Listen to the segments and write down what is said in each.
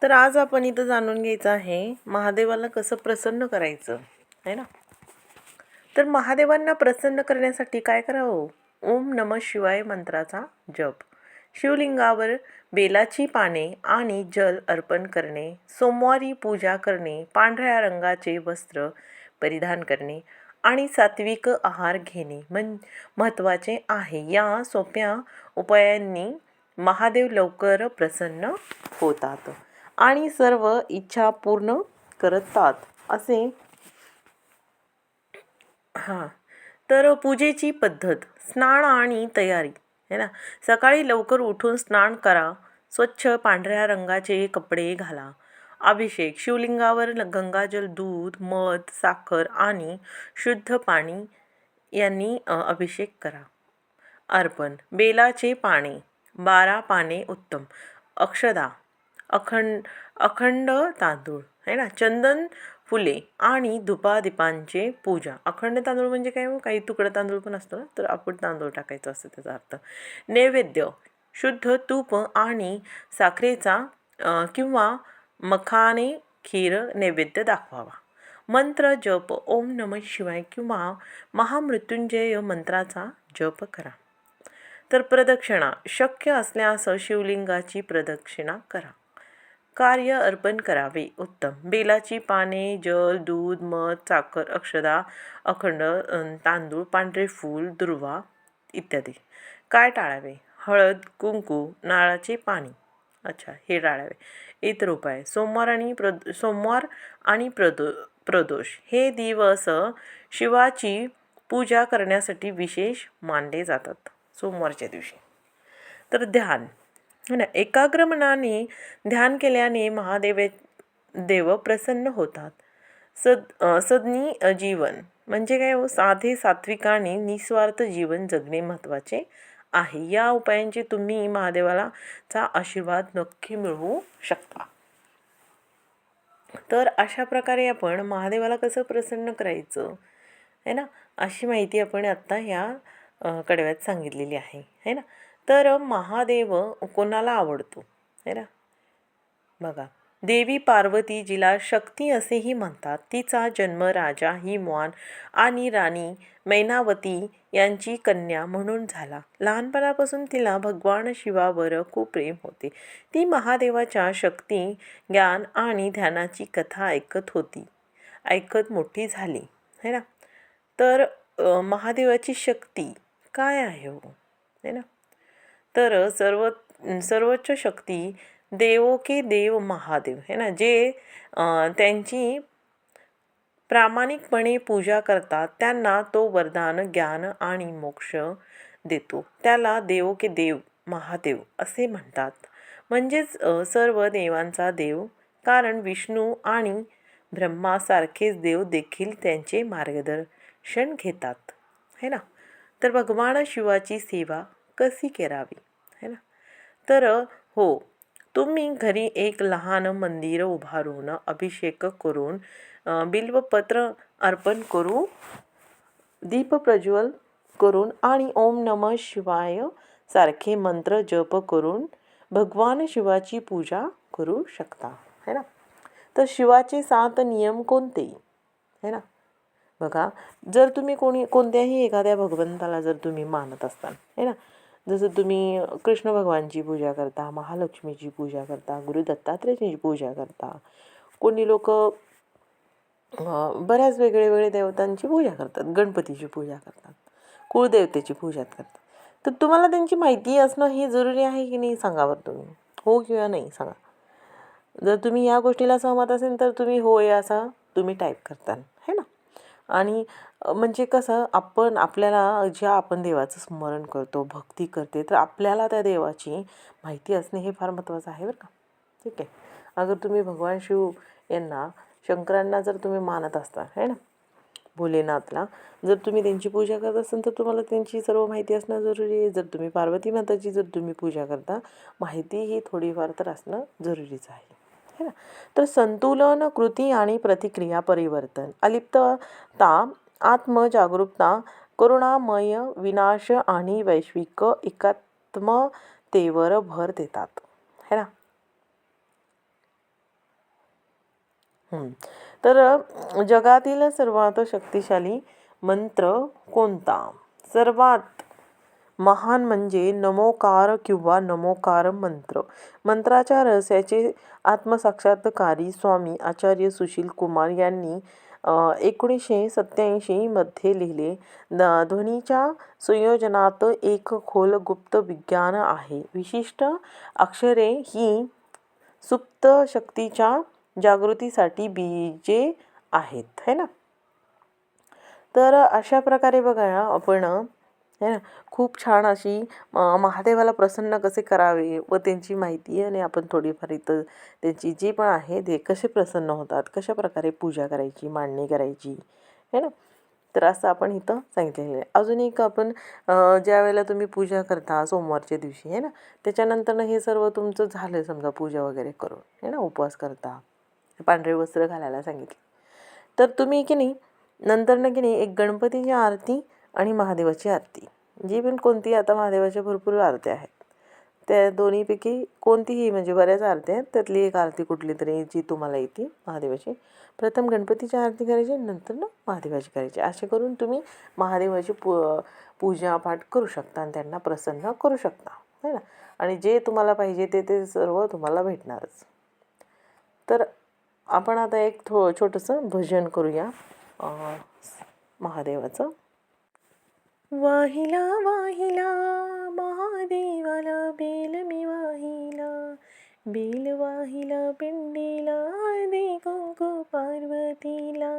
तर आज आपण इथं जाणून घ्यायचं आहे महादेवाला कसं प्रसन्न करायचं आहे ना. तर महादेवांना प्रसन्न करण्यासाठी काय करावं? ओम नमः शिवाय मंत्राचा जप, शिवलिंगावर बेलाची पाने आणि जल अर्पण करणे, सोमवारी पूजा करणे, पांढऱ्या रंगाचे वस्त्र परिधान करणे आणि सात्विक आहार घेणे महत्त्वाचे आहे. या सोप्या उपायांनी महादेव लवकर प्रसन्न होतात आणि सर्व इच्छा पूर्ण करतात असे. हां, तर पूजेची पद्धत, स्नान आणि तयारी है ना. सकाळी लवकर उठून स्नान करा, स्वच्छ पांढऱ्या रंगाचे कपडे घाला. अभिषेक, शिवलिंगावर गंगाजल, दूध, मध, साखर आणि शुद्ध पाणी यांनी अभिषेक करा. अर्पण, बेलाचे पाने 12 पाने उत्तम, अक्षदा, अखंड तांदूळ है ना, चंदन, फुले आणि धुपादीपांचे पूजा. अखंड तांदूळ म्हणजे काय? काही तुकडा तांदूळ पण असतो ना, तर आपण तांदूळ टाकायचं असतं त्याचा अर्थ. नैवेद्य, शुद्ध तूप आणि साखरेचा किंवा मखाने खीर नैवेद्य दाखवावा. मंत्र जप, ओम नमः शिवाय किंवा महामृत्युंजय मंत्राचा जप करा. तर प्रदक्षिणा, शक्य असल्यास शिवलिंगाची प्रदक्षिणा करा. कार्य अर्पण करावे उत्तम, बेलाची पाने, जल, दूध, मध, साखर, अक्षदा, अखंड तांदूळ, पांढरे फूल, दुर्वा इत्यादी. काय टाळावे? हळद, कुंकू, नारळाचे पाणी, अच्छा हे टाळावे. इतर उपाय, सोमवार आणि प्रदोष हे दिवस शिवाची पूजा करण्यासाठी विशेष मानले जातात. सोमवारच्या दिवशी. तर ध्यान है ना, एकाग्र मनाने ध्यान केल्याने देव प्रसन्न होतात. सदनी जीवन म्हणजे काय हो? साधे, सात्विक आणि निस्वार्थ जीवन जगणे महत्त्वाचे आहे. या उपायांचे तुम्ही महादेवाचा आशीर्वाद नक्की मिळवू शकता. तर अशा प्रकारे आपण महादेवाला कसं प्रसन्न करायचं है ना, अशी माहिती आपण आत्ता ह्या कडव्यात सांगितलेली आहे ना. तर महादेव कोणाला आवडतो है ना? बघा, देवी पार्वती, जिला शक्ती असेही म्हणतात, तिचा जन्म राजा हिमवान आणि राणी मैनावती यांची कन्या म्हणून झाला. लहानपणापासून तिला भगवान शिवावर खूप प्रेम होते. ती महादेवाच्या शक्ती, ज्ञान आणि ध्यानाची कथा ऐकत मोठी झाली है ना. तर महादेवाची शक्ती काय आहे हो है ना. तर सर्वोच्च शक्ती देवो के देव महादेव है ना, जे त्यांची प्रामाणिकपणे पूजा करतात त्यांना तो वरदान, ज्ञान आणि मोक्ष देतो. त्याला देवो के देव महादेव असे म्हणतात. म्हणजेच सर्व देवांचा देव, कारण विष्णू आणि ब्रह्मासारखेच देव देखील त्यांचे मार्गदर्शन घेतात है ना. तर भगवान शिवाची सेवा कशी करावी है ना. तर हो, तुम्ही घरी एक लहान मंदिर उभारून, अभिषेक करून, बिल्वपत्र अर्पण करू, दीप प्रज्वल करून आणि ओम नमः शिवाय सारखे मंत्र जप करून भगवान शिवाची पूजा करू शकता है ना. तर शिवाचे 7 नियम कोणते है ना. बघा, जर तुम्ही कोणत्याही एखाद्या भगवंताला जर तुम्ही मानत असाल है ना, जसं तुम्ही कृष्ण भगवानची पूजा करता, महालक्ष्मीची पूजा करता, गुरु दत्तात्रेयाची पूजा करता, कोणी लोक बऱ्याच वेगळे देवतांची पूजा करतात, गणपतीची पूजा करतात, कुळदेवतेची पूजा करतात. तर तुम्हाला त्यांची माहिती असणं हे जरुरी आहे की नाही? सांगा बरं तुम्ही, हो किंवा नाही सांगा. जर तुम्ही या गोष्टीला सहमत असेल तर तुम्ही होय असा तुम्ही टाईप करता है ना. आणि म्हणजे कसं, आपल्याला ज्या आपण देवाचं स्मरण करतो, भक्ती करते, तर आपल्याला त्या देवाची माहिती असणे हे फार महत्त्वाचं आहे बरं का. ठीक आहे. अगर तुम्ही भगवान शिव यांना, शंकरांना जर तुम्ही मानत असता है ना, भोलेनाथला जर तुम्ही त्यांची पूजा करत असाल तर तुम्हाला त्यांची सर्व माहिती असणं जरुरी आहे. जर तुम्ही पार्वती माताची जर तुम्ही पूजा करता, माहिती ही थोडीफार तर असणं जरुरीच आहे है ना. तर संतुलन, कृती आणि प्रतिक्रिया, परिवर्तन, अलिप्तता, आत्मजागरूकता, करुणामय विनाश आणि वैश्विक एकात्मतेवर भर देतात है ना. तर जगातील सर्वात शक्तिशाली मंत्र कोणता? सर्वात महान म्हणजे नमोकार किंवा नमोकार मंत्र. मंत्राच्या रहस्याचे आत्मसाक्षात्कारी स्वामी आचार्य सुशील कुमार यांनी 1987 मध्ये लिहिले. ध्वनीच्या संयोजनात एक खोल गुप्त विज्ञान आहे. विशिष्ट अक्षरे ही सुप्त शक्तीच्या जागृतीसाठी बीजे आहेत, है ना. तर अशा प्रकारे बघा आपण है ना खूप छान अशी महादेवाला प्रसन्न कसे करावे व त्यांची माहिती आणि आपण थोडीफार इथं त्यांची जी पण आहे ते कसे प्रसन्न होतात, कशा प्रकारे पूजा करायची, मांडणी करायची, है ना. तर असं आपण इथं सांगितलेलं आहे. अजून एक आपण ज्या वेळेला तुम्ही पूजा करता सोमवारच्या दिवशी आहे ना, त्याच्यानंतर हे सर्व तुमचं झालं समजा पूजा वगैरे करून आहे ना, उपवास करता, पांढरे वस्त्र घालायला सांगितले, तर तुम्ही की नाही नंतर की नाही एक गणपतीची आरती आणि महादेवाची आरती, जी पण कोणती आता महादेवाच्या भरपूर आरत्या आहेत, त्या दोन्हीपैकी कोणतीही म्हणजे बऱ्याच आरत्या आहेत, त्यातली एक आरती कुठली तरी जी तुम्हाला येते महादेवाची, प्रथम गणपतीची आरती करायची, नंतर महादेवाची करायची. असे करून तुम्ही महादेवाची पूजा पाठ करू शकता आणि त्यांना प्रसन्न करू शकता, है ना. आणि जे तुम्हाला पाहिजे ते सर्व तुम्हाला भेटणारच. तर आपण आता एक छोटंसं भजन करूया महादेवाचं. वाहिला वाहिला महादेवाला बेल मी वाहिला, बेल वाहिला पिंडीला, हळदी कुंकू पार्वतीला,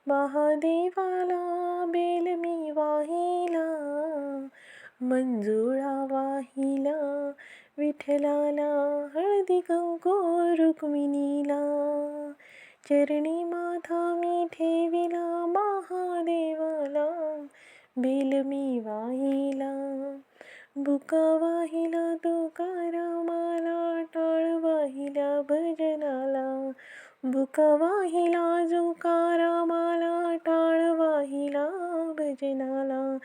महादेवाला बेल मी वाहिला, मंजुळा वाहिला विठ्ठलाला, हळदी कुंकू रुक्मिणीला, चरणी माथा मी ठेविला महादेवाला, बेल मी वाहिला, बुका वाहिला तुकारामाला, टाळ वाहिला भजनाला, बुका वाहिला तुकारामाला, टाळ वाहिला भजनाला,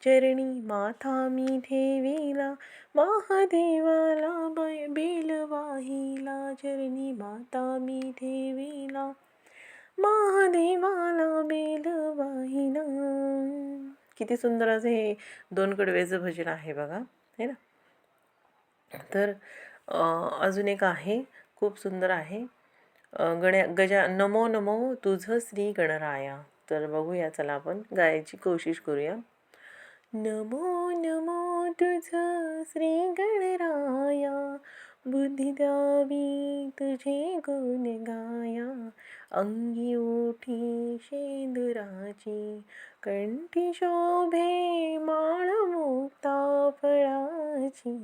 चरणी माथा मी ठेविला महादेवाला, बेल वाहिला, चरणी माता मी ठेविला महादेवाला, बेल वाहिला. किती सुंदर असं हे 2 कडव्याचं भजन आहे बघा, है ना. तर अजून एक आहे, खूप सुंदर आहे, नमो नमो तुझ श्री गणराया. तर बघूया, चला आपण गायची कोशिश करूया. नमो नमो तुझ श्री गणराया, बुद्धी द्यावी तुझे गुण गाया, अंगी ओठी शेंदुराची, कंठी शोभे माळ मुक्ता फळाची,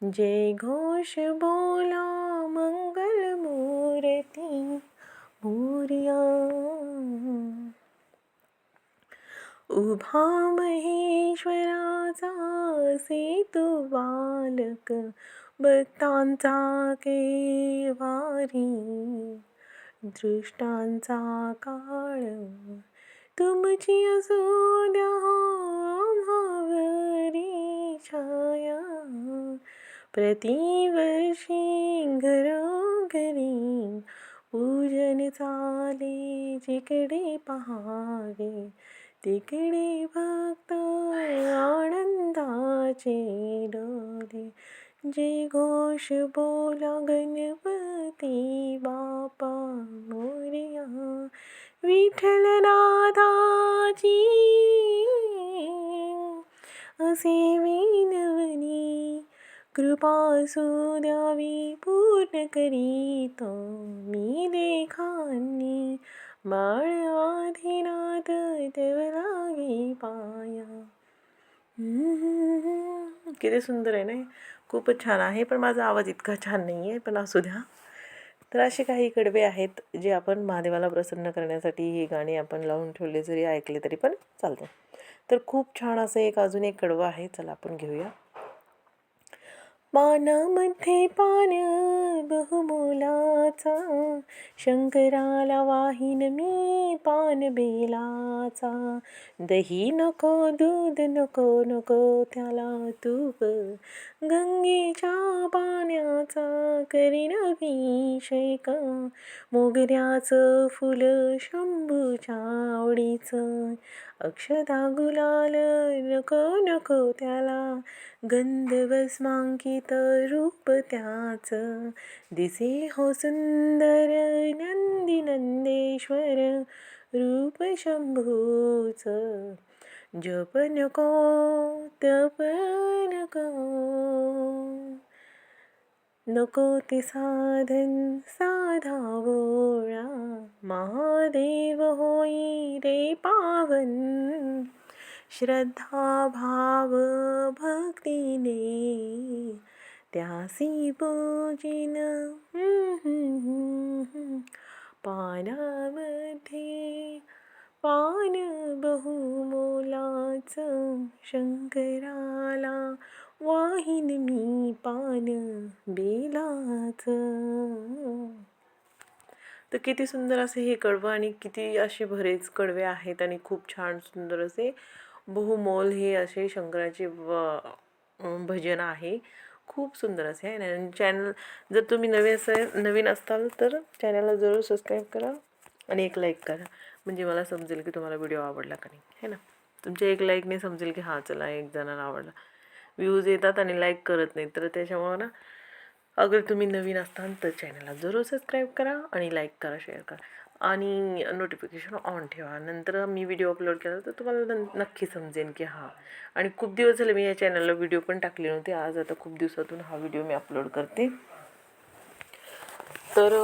जय घोष बोला मंगल मूर्ती मोरया, उभा महेश्वराचा सेतू बालक, भक्तांचा केवारी, दृष्टांचा काळ, तुमची असू द्या आम्हावरी छाया, प्रतिवर्षी घरोघरी पूजन चाले, जिकडे पहावे तिकडे भक्त आनंदाचे डोले, जय घोष बोला गणपती बापा मोरया, विठ्ठलनाथाची असे विनवणी, कृपा असू द्यावी पूर्ण करीतो मी लेखांनी, बाळ आधिनाथ देव लागी पाया. किती सुंदर आहे ना, खूपच छान आहे, पण माझा आवाज इतका छान नाही आहे, पण असू द्या. तर असे काही कडवे आहेत जे आपण महादेवाला प्रसन्न करण्यासाठी ही गाणी आपण लावून ठेवले, जरी ऐकले तरी पण चालतं. तर खूप छान असं एक अजून एक कडवं आहे, चला आपण घेऊया. पानामध्ये पान बहुमोलाचा, शंकराला वाहीन मी पान बेलाचा, दही नको दूध नको नको त्याला तूप, गंगेच्या पाण्याचा करीन अभिषेक, मोगऱ्याचं फुल शंभूच्या आवडीचं, अक्षता गुलाल नको नको त्याला, गंध भस्मांकित रूप त्याचं, दिसे हो सुंदर नंदी नंदेश्वर, रूप शंभूचं, जप नको तप नको, नको ते साधन साधा भोळा, महादेव होई रे पावन, श्रद्धा भाव भक्तीने त्यासी पूजिन, पानामध्ये पान बहुमोलाचं, शंकराला वाहीन मी पान बेलाचं. तर किती सुंदर असे हे कडवं आणि किती असे बरेच कडवे आहेत आणि खूप छान सुंदर असे बहुमोल हे असे शंकराचे भजन आहे. खूप सुंदर असे आहे आणि चॅनल जर तुम्ही नवीन असताल तर चॅनलला जरूर सबस्क्राईब करा आणि एक लाईक करा, म्हणजे मला समजेल की तुम्हाला व्हिडिओ आवडला का नाही, है ना. तुमच्या एक लाईकने समजेल की हां चला एक जणांना आवडला. व्ह्यूज येतात आणि लाईक करत नाही, तर त्याच्यामुळं ना अगर तुम्ही नवीन असताल तर चॅनलला जरूर सबस्क्राईब करा आणि लाईक करा, शेअर करा आणि नोटिफिकेशन ऑन ठेवा. नंतर मी व्हिडिओ अपलोड केला तर तुम्हाला नक्की समजेल की हां. आणि खूप दिवस झाले मी या चॅनलला व्हिडिओ पण टाकले नव्हते. आज आता खूप दिवसातून हा व्हिडिओ मी अपलोड करते. तर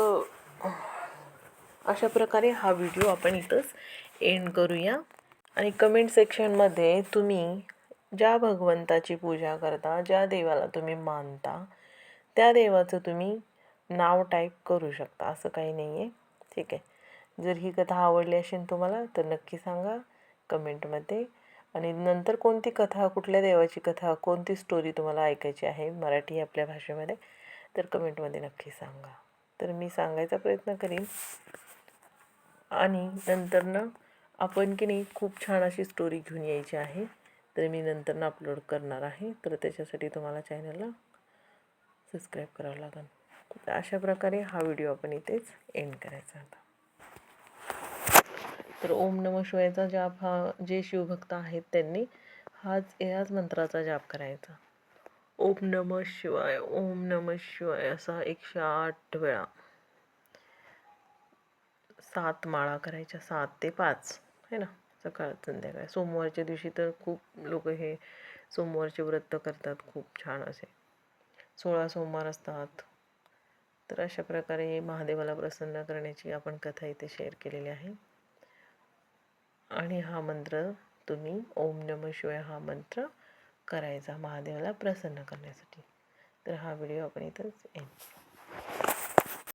अशा प्रकारे हा व्हिडिओ आपण इथंच एंड करूया. आणि कमेंट सेक्शनमध्ये तुम्ही ज्या भगवंताची पूजा करता, ज्या देवाला तुम्ही मानता, त्या देवाचं तुम्ही नाव टाईप करू शकता, असं काही नाही आहे. ठीक आहे. जर ही कथा आवडली असेल तुम्हाला तर नक्की सांगा कमेंटमध्ये. आणि नंतर कोणती कथा, कुठल्या देवाची कथा, कोणती स्टोरी तुम्हाला ऐकायची आहे मराठी आपल्या भाषेमध्ये तर कमेंटमध्ये नक्की सांगा. तर मी सांगायचा प्रयत्न करीन. आणि नंतर ना आपण की नाही खूप छान अशी स्टोरी घेऊन यायची आहे, तर मी नंतर अपलोड करणार आहे. तर त्याच्यासाठी तुम्हाला चॅनलला सबस्क्राईब करावं लागेल. अशा प्रकारे हा व्हिडिओ आपण इथेच एंड करायचा होता. तर ओम नमः शिवायचा जाप हा जे शिवभक्त आहेत त्यांनी याच मंत्राचा जाप करायचा. ओम नमः शिवाय, ओम नमः शिवाय असा 108 वेळा 7 माळा करायच्या, 7 ते 5 है ना, सकाळ संध्याकाळ. सोमवारच्या दिवशी तर खूप लोक हे सोमवारचे व्रत करतात, खूप छान असे 16 सोमवार असतात. तर अशा प्रकारे महादेवाला प्रसन्न करण्याची आपण कथा इथे शेअर केलेली आहे. आणि हा मंत्र तुम्ही ओम नमः शिवाय हा मंत्र करायचा महादेवाला प्रसन्न करण्यासाठी. तर हा व्हिडिओ आपण इथंच एंड